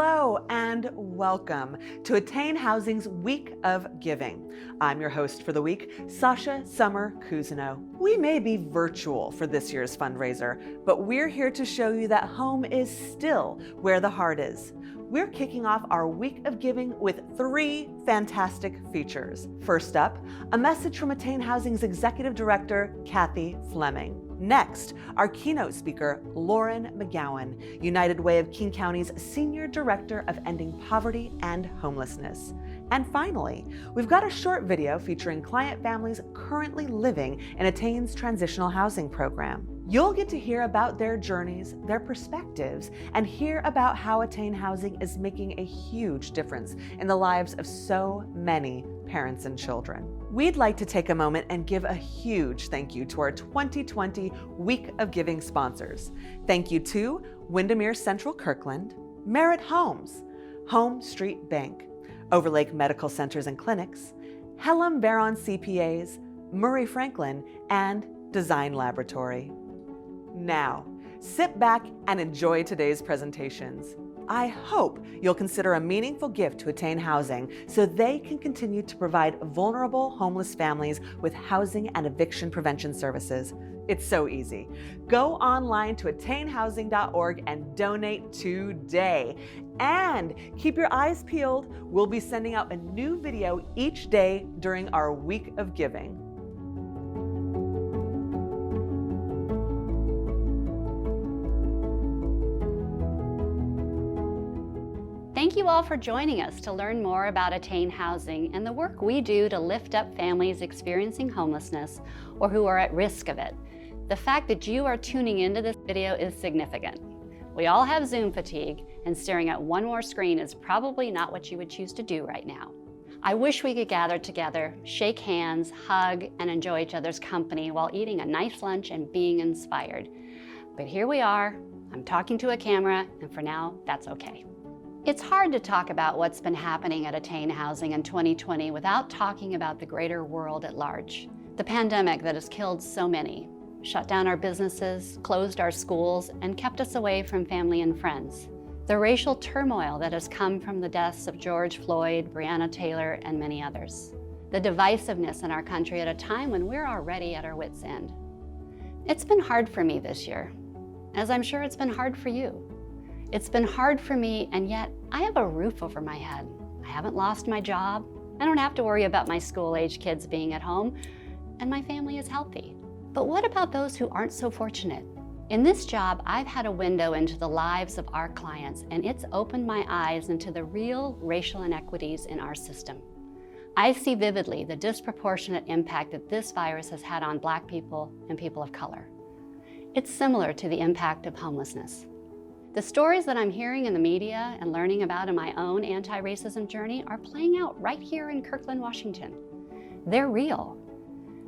Hello and welcome to Attain Housing's Week of Giving. I'm your host for the week, Sasha Summer Cousineau. We may be virtual for this year's fundraiser, but we're here to show you that home is still where the heart is. We're kicking off our Week of Giving with 3 fantastic features. First up, a message from Attain Housing's Executive Director, Kathy Fleming. Next, our keynote speaker, Lauren McGowan, United Way of King County's Senior Director of Ending Poverty and Homelessness. And finally, we've got a short video featuring client families currently living in Attain's transitional housing program. You'll get to hear about their journeys, their perspectives, and hear about how Attain Housing is making a huge difference in the lives of so many parents and children. We'd like to take a moment and give a huge thank you to our 2020 Week of Giving sponsors. Thank you to Windermere Central Kirkland, Merit Homes, Home Street Bank, Overlake Medical Centers and Clinics, Hellam Baron CPAs, Murray Franklin, and Design Laboratory. Now, sit back and enjoy today's presentations. I hope you'll consider a meaningful gift to Attain Housing so they can continue to provide vulnerable homeless families with housing and eviction prevention services. It's so easy. Go online to attainhousing.org and donate today. And keep your eyes peeled. We'll be sending out a new video each day during our Week of Giving. Thank you all for joining us to learn more about Attain Housing and the work we do to lift up families experiencing homelessness or who are at risk of it. The fact that you are tuning into this video is significant. We all have Zoom fatigue, and staring at one more screen is probably not what you would choose to do right now. I wish we could gather together, shake hands, hug, and enjoy each other's company while eating a nice lunch and being inspired. But here we are, I'm talking to a camera, and for now, that's okay. It's hard to talk about what's been happening at Attain Housing in 2020 without talking about the greater world at large. The pandemic that has killed so many, shut down our businesses, closed our schools, and kept us away from family and friends. The racial turmoil that has come from the deaths of George Floyd, Breonna Taylor, and many others. The divisiveness in our country at a time when we're already at our wits' end. It's been hard for me this year, as I'm sure it's been hard for you. It's been hard for me, and yet I have a roof over my head. I haven't lost my job. I don't have to worry about my school-age kids being at home, and my family is healthy. But what about those who aren't so fortunate? In this job, I've had a window into the lives of our clients, and it's opened my eyes into the real racial inequities in our system. I see vividly the disproportionate impact that this virus has had on Black people and people of color. It's similar to the impact of homelessness. The stories that I'm hearing in the media and learning about in my own anti-racism journey are playing out right here in Kirkland, Washington. They're real.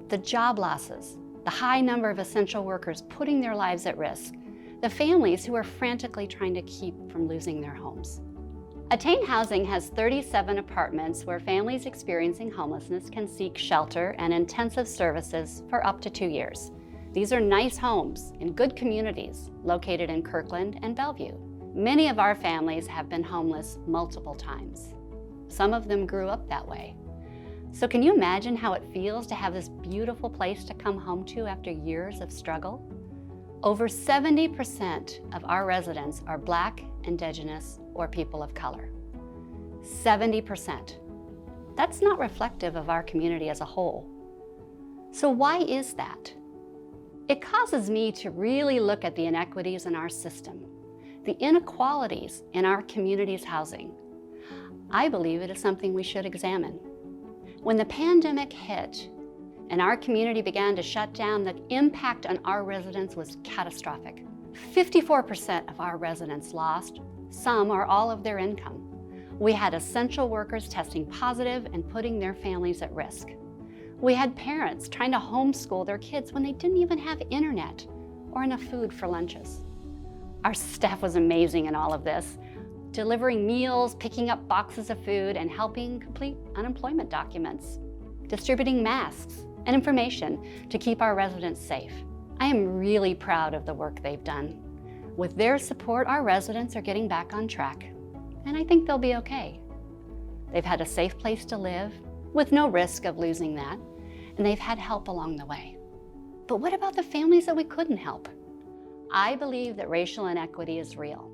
The job losses, the high number of essential workers putting their lives at risk, the families who are frantically trying to keep from losing their homes. Attain Housing has 37 apartments where families experiencing homelessness can seek shelter and intensive services for up to 2 years. These are nice homes in good communities located in Kirkland and Bellevue. Many of our families have been homeless multiple times. Some of them grew up that way. So can you imagine how it feels to have this beautiful place to come home to after years of struggle? Over 70% of our residents are Black, Indigenous, or people of color. 70%. That's not reflective of our community as a whole. So why is that? It causes me to really look at the inequities in our system, the inequalities in our community's housing. I believe it is something we should examine. When the pandemic hit and our community began to shut down, the impact on our residents was catastrophic. 54% of our residents lost some or all of their income. We had essential workers testing positive and putting their families at risk. We had parents trying to homeschool their kids when they didn't even have internet or enough food for lunches. Our staff was amazing in all of this, delivering meals, picking up boxes of food, and helping complete unemployment documents, distributing masks and information to keep our residents safe. I am really proud of the work they've done. With their support, our residents are getting back on track. and I think they'll be okay. They've had a safe place to live with no risk of losing that, and they've had help along the way. But what about the families that we couldn't help? I believe that racial inequity is real.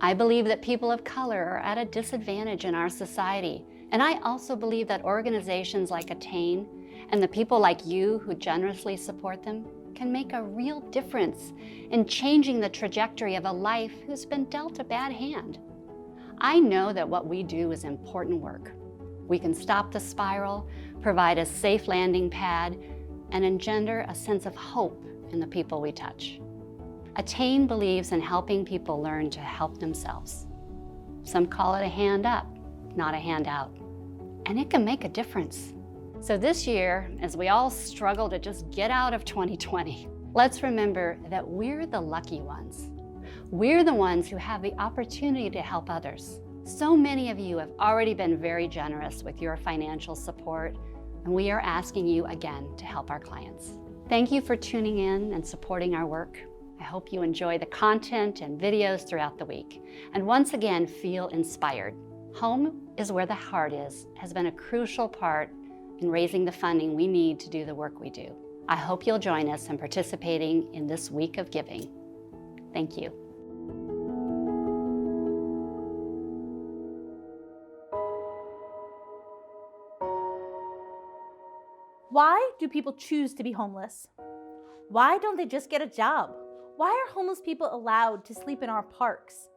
I believe that people of color are at a disadvantage in our society. And I also believe that organizations like Attain and the people like you who generously support them can make a real difference in changing the trajectory of a life who's been dealt a bad hand. I know that what we do is important work. We can stop the spiral, provide a safe landing pad, and engender a sense of hope in the people we touch. Attain believes in helping people learn to help themselves. Some call it a hand up, not a handout. And it can make a difference. So this year, as we all struggle to just get out of 2020, let's remember that we're the lucky ones. We're the ones who have the opportunity to help others. So many of you have already been very generous with your financial support, and we are asking you again to help our clients. Thank you for tuning in and supporting our work. I hope you enjoy the content and videos throughout the week. And once again, feel inspired. Home is where the heart is has been a crucial part in raising the funding we need to do the work we do. I hope you'll join us in participating in this week of giving. Thank you. Why do people choose to be homeless? Why don't they just get a job? Why are homeless people allowed to sleep in our parks?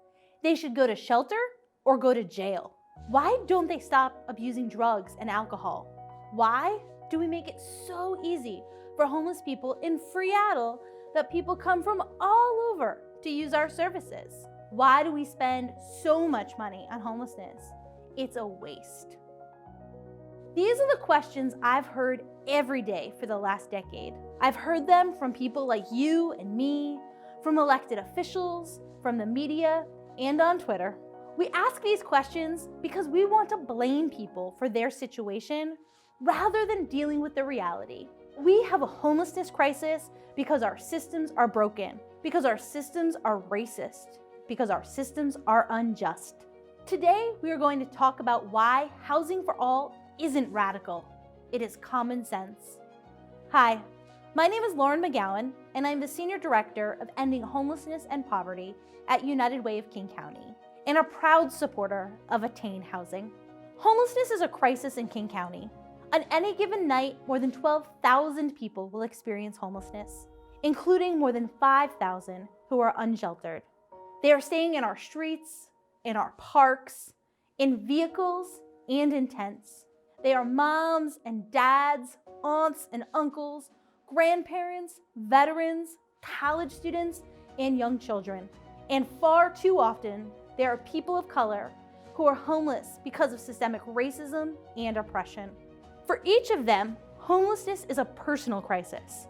They should go to shelter or go to jail. Why don't they stop abusing drugs and alcohol? Why do we make it so easy for homeless people in Seattle that people come from all over to use our services? Why do we spend so much money on homelessness? It's a waste. These are the questions I've heard every day for the last decade. I've heard them from people like you and me, from elected officials, from the media, and on Twitter. We ask these questions because we want to blame people for their situation rather than dealing with the reality. We have a homelessness crisis because our systems are broken, because our systems are racist, because our systems are unjust. Today, we are going to talk about why housing for all isn't radical. It is common sense. Hi, my name is Lauren McGowan, and I'm the Senior Director of Ending Homelessness and Poverty at United Way of King County, and a proud supporter of Attain Housing. Homelessness is a crisis in King County. On any given night, more than 12,000 people will experience homelessness, including more than 5,000 who are unsheltered. They are staying in our streets, in our parks, in vehicles, and in tents. They are moms and dads, aunts and uncles, grandparents, veterans, college students, and young children. And far too often, there are people of color who are homeless because of systemic racism and oppression. For each of them, homelessness is a personal crisis.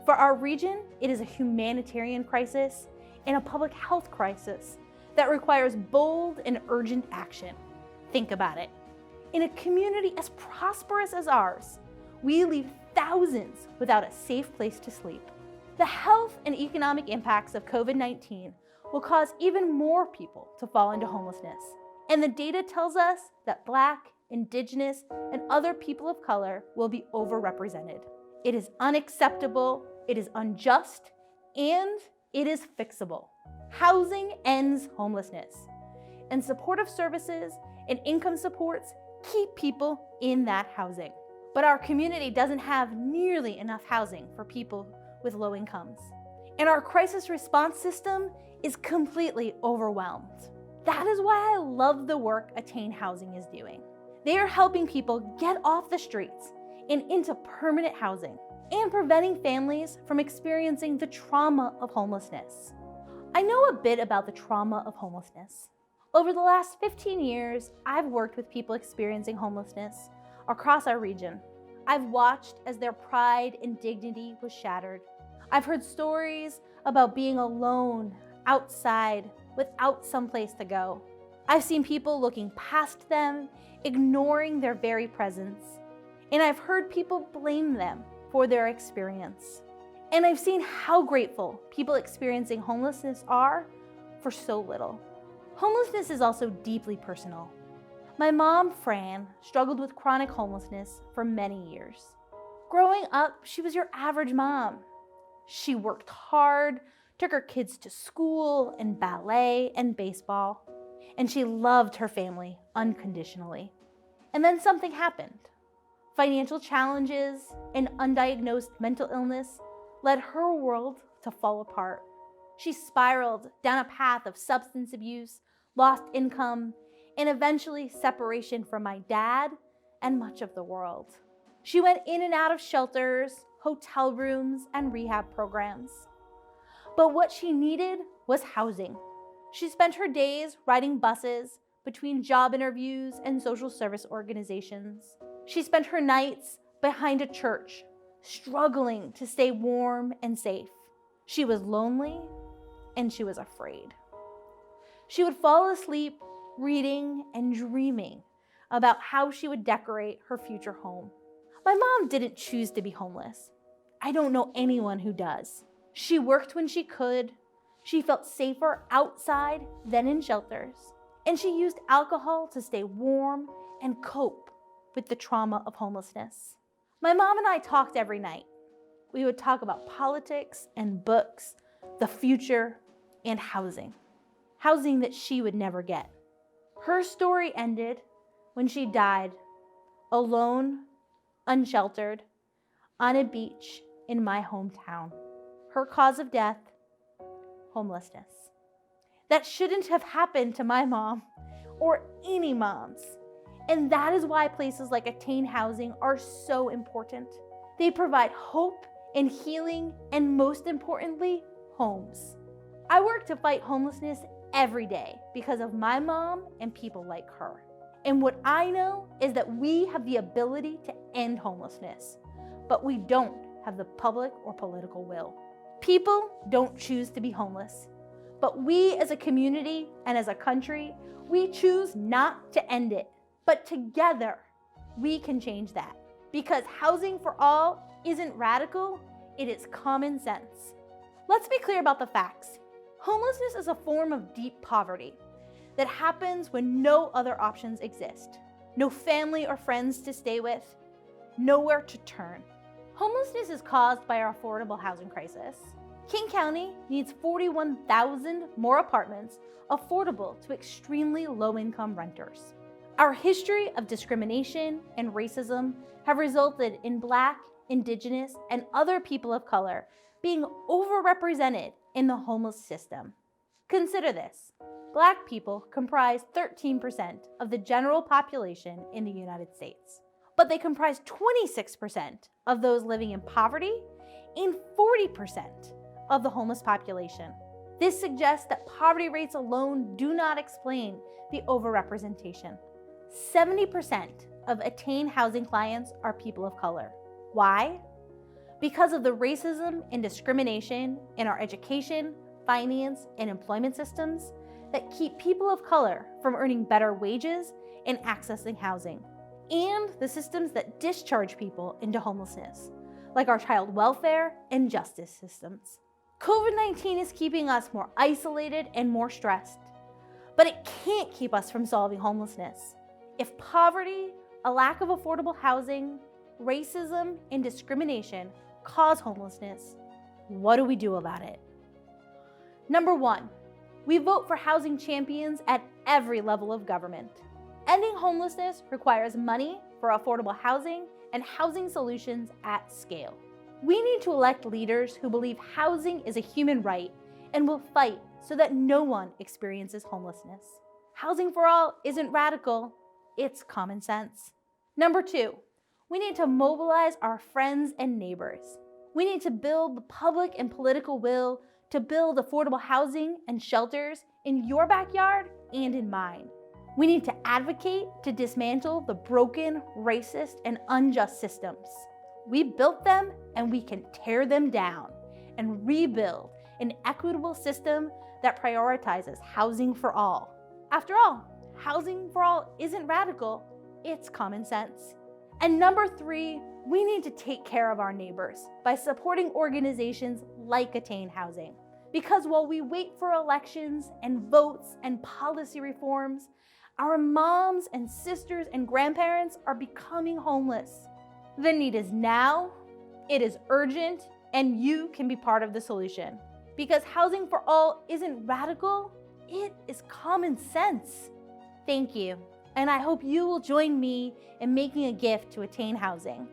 For our region, it is a humanitarian crisis and a public health crisis that requires bold and urgent action. Think about it. In a community as prosperous as ours, we leave thousands without a safe place to sleep. The health and economic impacts of COVID-19 will cause even more people to fall into homelessness. And the data tells us that Black, Indigenous, and other people of color will be overrepresented. It is unacceptable, it is unjust, and it is fixable. Housing ends homelessness, and supportive services and income supports keep people in that housing. But our community doesn't have nearly enough housing for people with low incomes. And our crisis response system is completely overwhelmed. That is why I love the work Attain Housing is doing. They are helping people get off the streets and into permanent housing and preventing families from experiencing the trauma of homelessness. I know a bit about the trauma of homelessness. Over the last 15 years, I've worked with people experiencing homelessness across our region. I've watched as their pride and dignity was shattered. I've heard stories about being alone, outside, without someplace to go. I've seen people looking past them, ignoring their very presence. And I've heard people blame them for their experience. And I've seen how grateful people experiencing homelessness are for so little. Homelessness is also deeply personal. My mom, Fran, struggled with chronic homelessness for many years. Growing up, she was your average mom. She worked hard, took her kids to school and ballet and baseball, and she loved her family unconditionally. And then something happened. Financial challenges and undiagnosed mental illness led her world to fall apart. She spiraled down a path of substance abuse, lost income, and eventually separation from my dad and much of the world. She went in and out of shelters, hotel rooms, and rehab programs. But what she needed was housing. She spent her days riding buses between job interviews and social service organizations. She spent her nights behind a church, struggling to stay warm and safe. She was lonely and she was afraid. She would fall asleep reading and dreaming about how she would decorate her future home. My mom didn't choose to be homeless. I don't know anyone who does. She worked when she could. She felt safer outside than in shelters. And she used alcohol to stay warm and cope with the trauma of homelessness. My mom and I talked every night. We would talk about politics and books, the future, and housing. Housing that she would never get. Her story ended when she died, alone, unsheltered, on a beach in my hometown. Her cause of death, homelessness. That shouldn't have happened to my mom or any moms. And that is why places like Attain Housing are so important. They provide hope and healing, and most importantly, homes. I work to fight homelessness every day because of my mom and people like her. And what I know is that we have the ability to end homelessness, but we don't have the public or political will. People don't choose to be homeless, but we as a community and as a country, we choose not to end it. But together, we can change that. Because housing for all isn't radical, it is common sense. Let's be clear about the facts. Homelessness is a form of deep poverty that happens when no other options exist. No family or friends to stay with, nowhere to turn. Homelessness is caused by our affordable housing crisis. King County needs 41,000 more apartments affordable to extremely low-income renters. Our history of discrimination and racism have resulted in Black, Indigenous, and other people of color being overrepresented in the homeless system. Consider this. Black people comprise 13% of the general population in the United States, but they comprise 26% of those living in poverty and 40% of the homeless population. This suggests that poverty rates alone do not explain the overrepresentation. 70% of Attain Housing clients are people of color. Why? Because of the racism and discrimination in our education, finance, and employment systems that keep people of color from earning better wages and accessing housing, and the systems that discharge people into homelessness, like our child welfare and justice systems. COVID-19 is keeping us more isolated and more stressed, but it can't keep us from solving homelessness. If poverty, a lack of affordable housing, racism, and discrimination cause homelessness, what do we do about it? Number one, we vote for housing champions at every level of government. Ending homelessness requires money for affordable housing and housing solutions at scale. We need to elect leaders who believe housing is a human right and will fight so that no one experiences homelessness. Housing for all isn't radical, it's common sense. Number two, we need to mobilize our friends and neighbors. We need to build the public and political will to build affordable housing and shelters in your backyard and in mine. We need to advocate to dismantle the broken, racist, and unjust systems. We built them and we can tear them down and rebuild an equitable system that prioritizes housing for all. After all, housing for all isn't radical, it's common sense. And number three, we need to take care of our neighbors by supporting organizations like Attain Housing. Because while we wait for elections and votes and policy reforms, our moms and sisters and grandparents are becoming homeless. The need is now, it is urgent, and you can be part of the solution. Because housing for all isn't radical, it is common sense. Thank you, and I hope you will join me in making a gift to Attain Housing.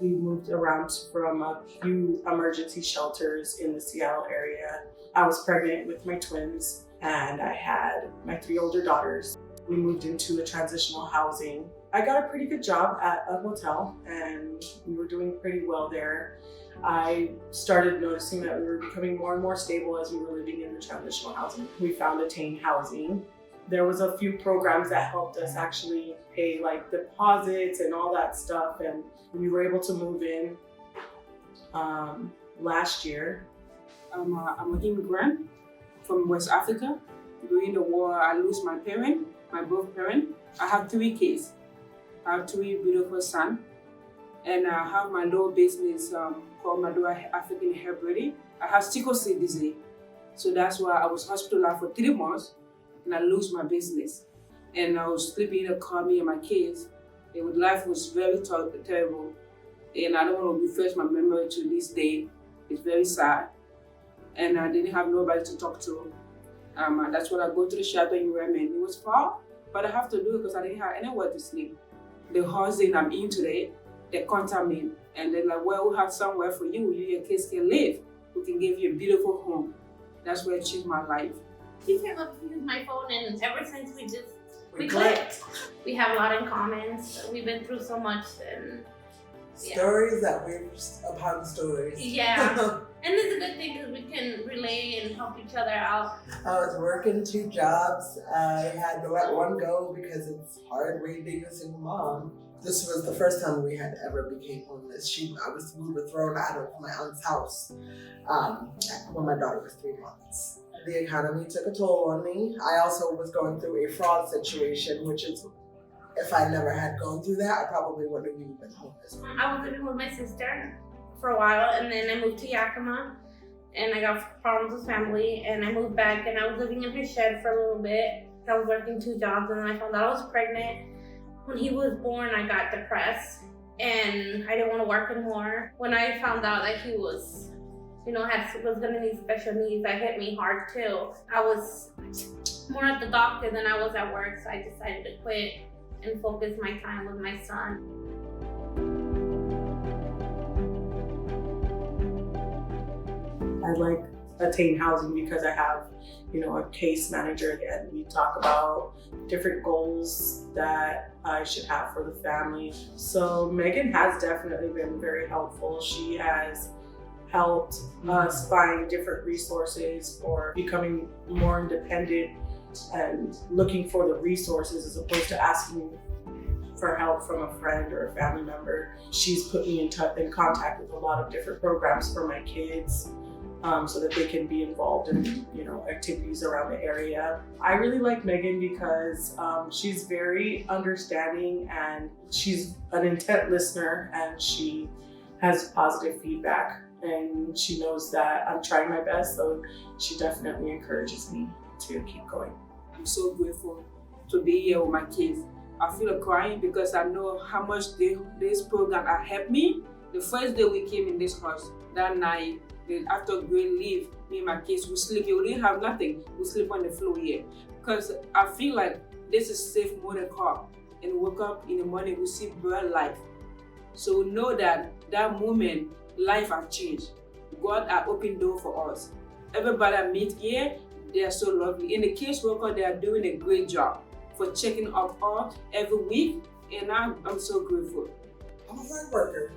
We moved around from a few emergency shelters in the Seattle area. I was pregnant with my twins and I had my 3 older daughters. We moved into a transitional housing. I got a pretty good job at a hotel and we were doing pretty well there. I started noticing that we were becoming more and more stable as we were living in the transitional housing. We found Attain Housing. There was a few programs that helped us actually pay like deposits and all that stuff, and we were able to move in last year. I'm an immigrant from West Africa. During the war, I lost my both parents. I have 3 kids. I have 3 beautiful sons, and I have my little business called Madua African Hair Braiding. I have sickle cell disease, so that's why I was hospitalized for 3 months. And I lose my business. And I was sleeping in the car, me and my kids. And life was very terrible. And I don't want to refresh my memory to this day. It's very sad. And I didn't have nobody to talk to. That's when I go to the shelter in Redmond. It was far, but I have to do it because I didn't have anywhere to sleep. The housing I'm in today, they contact me. And they're like, well, we have somewhere for you. You and your kids can live. We can give you a beautiful home. That's where it changed my life. He came up to use my phone, and ever since we clicked. We have a lot in common. We've been through so much, and stories that we're upon stories. Yeah, and it's a good thing because we can relate and help each other out. I was working 2 jobs. I had to let one go because it's hard being a single mom. This was the first time we had ever became homeless. We were thrown out of my aunt's house when my daughter was 3 months. The economy took a toll on me. I also was going through a fraud situation, which is, if I never had gone through that, I probably wouldn't have even been homeless. I was living with my sister for a while, and then I moved to Yakima, and I got problems with family, and I moved back, and I was living in her shed for a little bit. I was working 2 jobs, and then I found out I was pregnant. When he was born, I got depressed, and I didn't want to work anymore. When I found out that he was was gonna need special needs, that hit me hard too. I was more at the doctor than I was at work, so I decided to quit and focus my time with my son. I like Attain Housing because I have, a case manager, and we talk about different goals that I should have for the family. So Megan has definitely been very helpful. She has helped us find different resources for becoming more independent and looking for the resources as opposed to asking for help from a friend or a family member. She's put me in contact with a lot of different programs for my kids so that they can be involved in activities around the area. I really like Megan because she's very understanding and she's an intent listener, and she has positive feedback. And she knows that I'm trying my best, so she definitely encourages me to keep going. I'm so grateful to be here with my kids. I feel crying because I know how much this program has helped me. The first day we came in this house, that night, after great leave, me and my kids, we sleep here. We didn't have nothing. We sleep on the floor here. Because I feel like this is safe more than car. And we wake up in the morning, we see bird life. So we know that moment, life has changed. God has opened door for us. Everybody I meet here, they are so lovely. And the case worker, they are doing a great job for checking up all every week. And I'm so grateful. I'm a hard worker.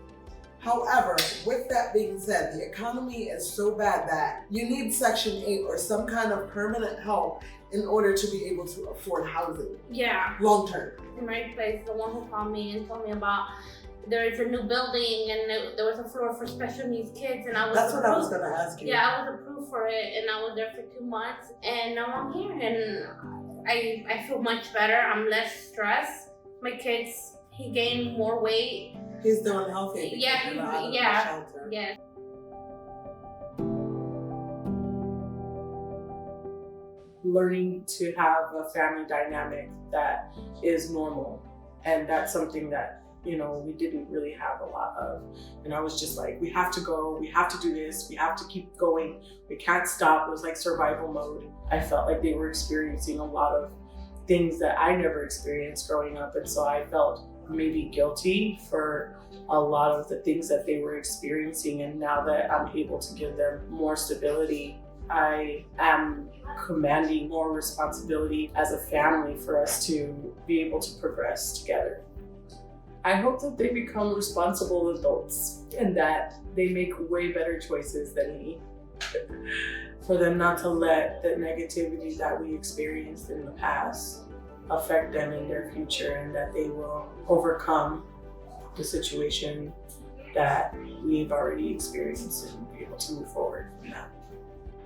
However, with that being said, the economy is so bad that you need Section 8 or some kind of permanent help in order to be able to afford housing. Yeah. Long term. In my place, the one who called me and told me about there's a new building and there was a floor for special needs kids, and I was That's what I was approved. going to ask you. Yeah, I was approved for it, and I was there for 2 months, and now I'm here, and I feel much better. I'm less stressed. My kids, he gained more weight. He's doing healthy. Yeah, Yeah. Yeah. Learning to have a family dynamic that is normal, and that's something that, you know, we didn't really have a lot of. And I was just like, we have to go, we have to do this, we have to keep going, we can't stop. It was like survival mode. I felt like they were experiencing a lot of things that I never experienced growing up, and so I felt maybe guilty for a lot of the things that they were experiencing. And now that I'm able to give them more stability, I am commanding more responsibility as a family for us to be able to progress together. I hope that they become responsible adults and that they make way better choices than me. For them not to let the negativity that we experienced in the past affect them in their future, and that they will overcome the situation that we've already experienced and be able to move forward from that.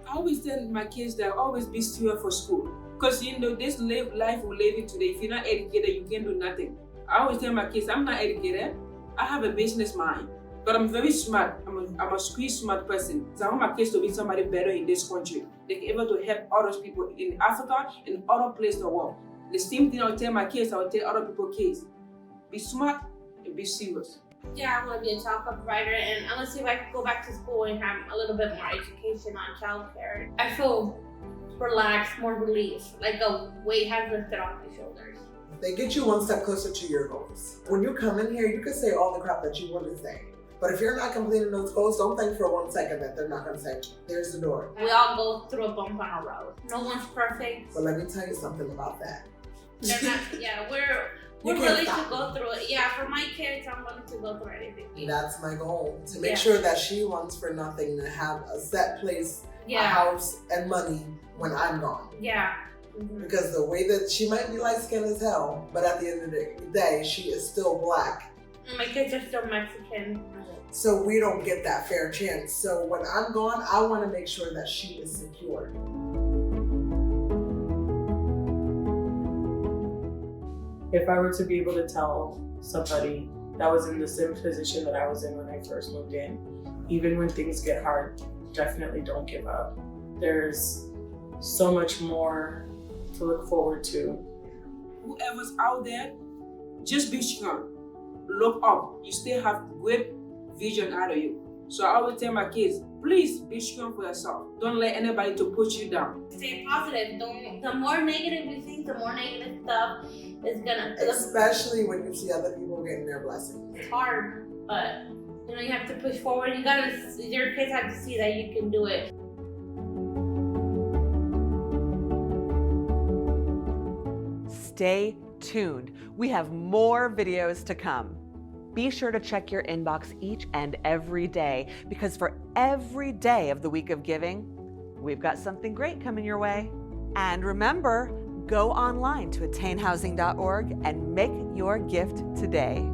I always tell my kids that always be serious for school. Because you know, this life we're living today, if you're not educated, you can do nothing. I always tell my kids, I'm not educated. I have a business mind, but I'm very smart. I'm a street smart person. So I want my kids to be somebody better in this country. They're able to help other people in Africa and other places in the world. The same thing I'll tell my kids, I'll tell other people's kids. Be smart and be serious. Yeah, I want to be a child care provider, and I want to see if I can go back to school and have a little bit more education on child care. I feel relaxed, more relief, like a weight has lifted off my shoulders. They get you one step closer to your goals. When you come in here, you can say all the crap that you want to say. But if you're not completing those goals, don't think for 1 second that they're not going to say, there's the door. We all go through a bump on our road. No one's perfect. But let me tell you something about that. They're not, yeah, we're willing to go through it. Yeah, for my kids, I'm willing to go through anything. That's my goal. To make sure that she wants for nothing to have a set place, a house, and money when I'm gone. Yeah. Mm-hmm. Because the way that she might be light skinned as hell, but at the end of the day, she is still black. And my kids are still Mexican. So we don't get that fair chance. So when I'm gone, I want to make sure that she is secure. If I were to be able to tell somebody that was in the same position that I was in when I first moved in, even when things get hard, definitely don't give up. There's so much more to look forward to. Whoever's out there, just be strong. Look up. You still have great vision out of you. So I always tell my kids, please be strong for yourself. Don't let anybody to put you down. Stay positive. The more negative you think, the more negative stuff is gonna. Especially when you see other people getting their blessings. It's hard, but you know you have to push forward. Your kids have to see that you can do it. Stay tuned. We have more videos to come. Be sure to check your inbox each and every day, because for every day of the week of giving, we've got something great coming your way. And remember, go online to attainhousing.org and make your gift today.